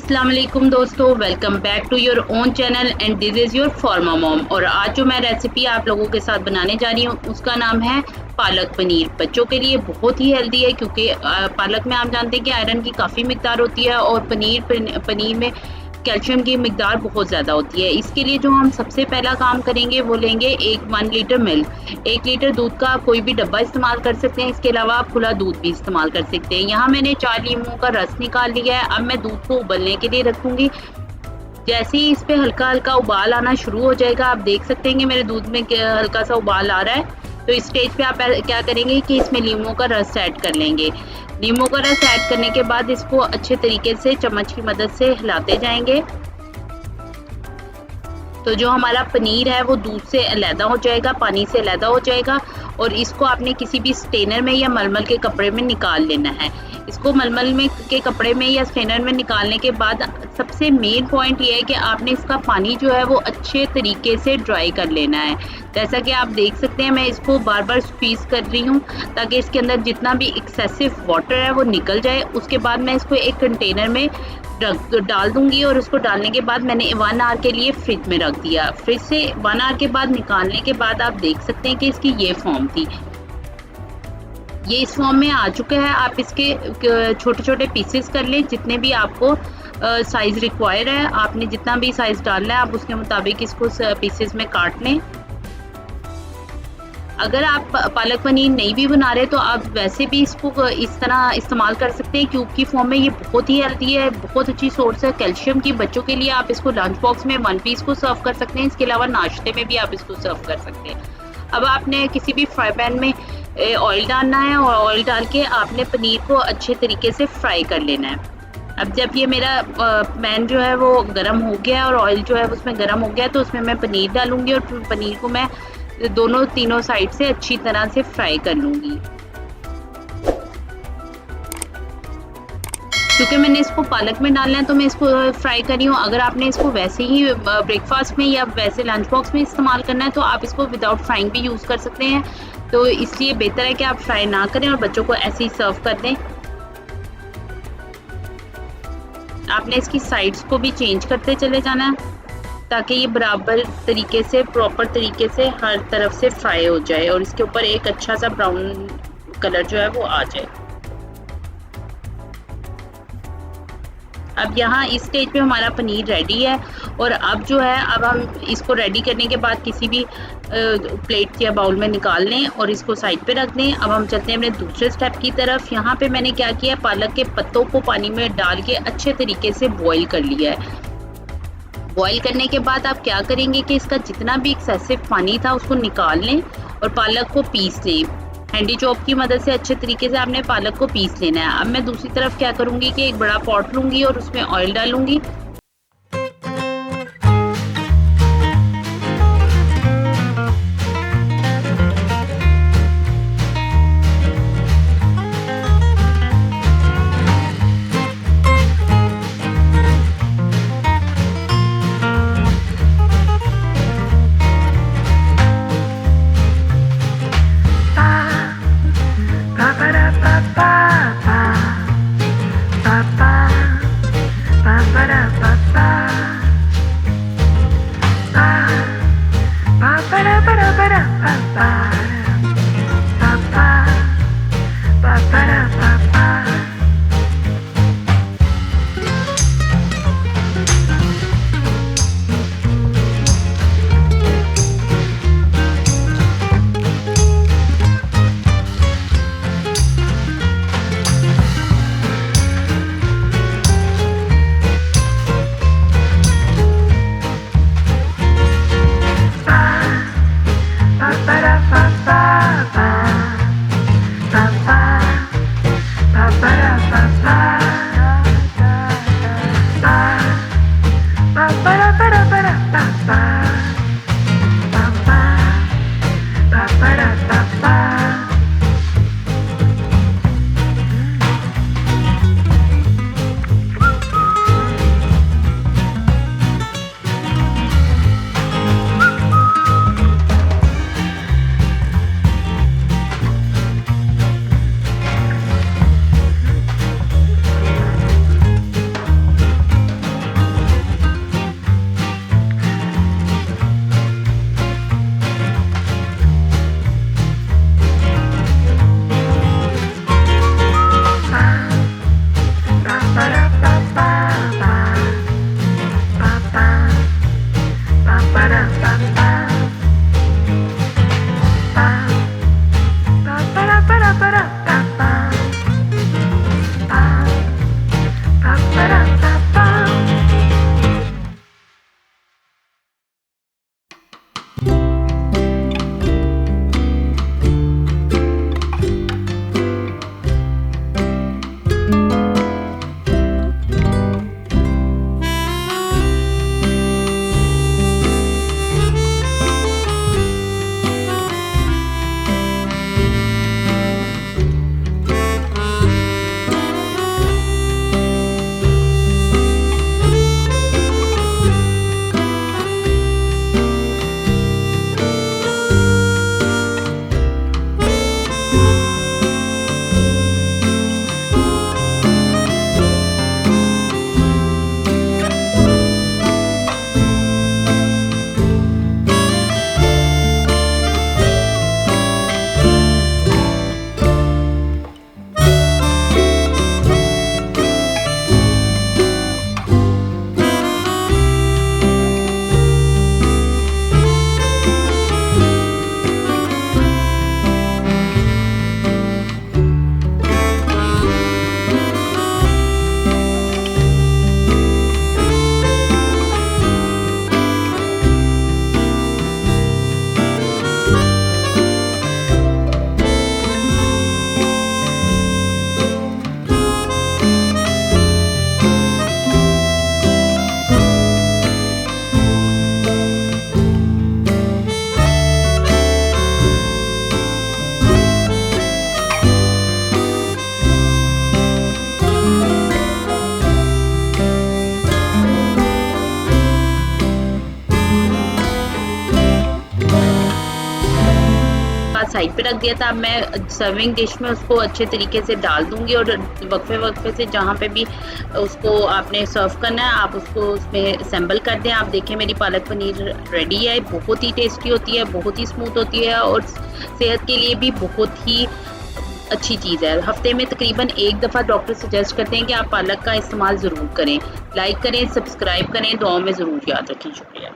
अस्सलाम वालेकुम दोस्तों, welcome back to your own channel and this is your Pharma Mom. और आज जो मैं रेसिपी आप लोगों के साथ बनाने जा रही हूँ उसका नाम है पालक पनीर। बच्चों के लिए बहुत ही हेल्दी है क्योंकि पालक में आप जानते हैं कि आयरन की काफ़ी मिकदार होती है और पनीर में कैल्शियम की मिकदार बहुत ज़्यादा होती है। इसके लिए जो हम सबसे पहला काम करेंगे वो लेंगे 1 लीटर मिल्क। 1 लीटर दूध का आप कोई भी डब्बा इस्तेमाल कर सकते हैं, इसके अलावा आप खुला दूध भी इस्तेमाल कर सकते हैं। यहाँ मैंने 4 लीमों का रस निकाल लिया है। अब मैं दूध को उबलने के लिए रखूँगी। जैसे ही इस पे हल्का-हल्का उबाल आना शुरू हो जाएगा, आप देख सकते हैं कि मेरे दूध में हल्का सा उबाल आ रहा है। तो इस स्टेज पे आप क्या करेंगे कि इसमें लीमों का रस ऐड कर लेंगे। नींबू का रस ऐड करने के बाद इसको अच्छे तरीके से चम्मच की मदद से हिलाते जाएंगे। तो जो हमारा पनीर है वो दूध से अलहदा हो जाएगा, पानी से अलहदा हो जाएगा और इसको आपने किसी भी स्ट्रेनर में या मलमल के कपड़े में निकाल लेना है। इसको मलमल में के कपड़े में या स्ट्रेनर में निकालने के बाद सबसे मेन पॉइंट ये है कि आपने इसका पानी जो है वो अच्छे तरीके से ड्राई कर लेना है। जैसा कि आप देख सकते हैं मैं इसको बार बार स्क्वीज़ कर रही हूँ ताकि इसके अंदर जितना भी एक्सेसिव वाटर है वो निकल जाए। उसके बाद मैं इसको एक कंटेनर में डाल दूंगी और उसको डालने के बाद मैंने 1 आवर के लिए फ्रिज में रख दिया। फ्रिज से 1 आवर के बाद निकालने के बाद आप देख सकते हैं कि इसकी ये फॉर्म थी। ये इस फॉर्म में आ चुका है। आप इसके छोटे छोटे पीसेस कर लें जितने भी आपको साइज़ रिक्वायर है। आपने जितना भी साइज़ डालना है आप उसके मुताबिक इसको पीसेस में काट लें। अगर आप पालक पनीर नहीं भी बना रहे तो आप वैसे भी इसको इस तरह इस्तेमाल कर सकते हैं। क्यूब की फॉर्म में ये बहुत ही हेल्दी है, बहुत अच्छी सोर्स है कैल्शियम की। बच्चों के लिए आप इसको लंच बॉक्स में 1 पीस को सर्व कर सकते हैं। इसके अलावा नाश्ते में भी आप इसको सर्व कर सकते हैं। अब आपने किसी भी फ्राई पैन में ऑयल डालना है और ऑयल डाल के आपने पनीर को अच्छे तरीके से फ्राई कर लेना है। अब जब ये मेरा पैन जो है वो गर्म हो गया और ऑयल जो है उसमें गर्म हो गया तो उसमें मैं पनीर डालूंगी और पनीर को मैं तीनों साइड से अच्छी तरह से फ्राई कर लूंगी। क्योंकि मैंने इसको पालक में डालना है तो मैं इसको फ्राई कर रही हूँ। अगर आपने इसको वैसे ही ब्रेकफास्ट में या वैसे लंच बॉक्स में इस्तेमाल करना है तो आप इसको विदाउट फ्राइंग भी यूज़ कर सकते हैं। तो इसलिए बेहतर है कि आप फ्राई ना करें और बच्चों को ऐसे ही सर्व कर दें। आपने इसकी साइड्स को भी चेंज करते चले जाना है ताकि ये बराबर तरीके से प्रॉपर तरीके से हर तरफ से फ्राई हो जाए और इसके ऊपर एक अच्छा सा ब्राउन कलर जो है वो आ जाए। अब यहाँ इस स्टेज पे हमारा पनीर रेडी है और अब जो है अब हम इसको रेडी करने के बाद किसी भी प्लेट या बाउल में निकाल लें और इसको साइड पे रख दें। अब हम चलते हैं अपने दूसरे स्टेप की तरफ। यहाँ पे मैंने क्या किया, पालक के पत्तों को पानी में डाल के अच्छे तरीके से बॉईल कर लिया है। बॉईल करने के बाद आप क्या करेंगे कि इसका जितना भी एक्सेसिव पानी था उसको निकाल लें और पालक को पीस लें। हैंडी चॉप की मदद से अच्छे तरीके से आपने पालक को पीस लेना है। अब मैं दूसरी तरफ क्या करूँगी कि एक बड़ा पॉट लूँगी और उसमें ऑयल डालूँगी। साइड पे रख दिया था। अब मैं सर्विंग डिश में उसको अच्छे तरीके से डाल दूँगी और वक्फे से जहाँ पे भी उसको आपने सर्व करना है आप उसको उसमें असेंबल कर दें। आप देखें मेरी पालक पनीर रेडी है, बहुत ही टेस्टी होती है, बहुत ही स्मूथ होती है और सेहत के लिए भी बहुत ही अच्छी चीज़ है। हफ्ते में तकरीबन एक दफ़ा डॉक्टर सजेस्ट करते हैं कि आप पालक का इस्तेमाल ज़रूर करें। लाइक करें, सब्सक्राइब करें, दुआओं में ज़रूर याद रखें। शुक्रिया।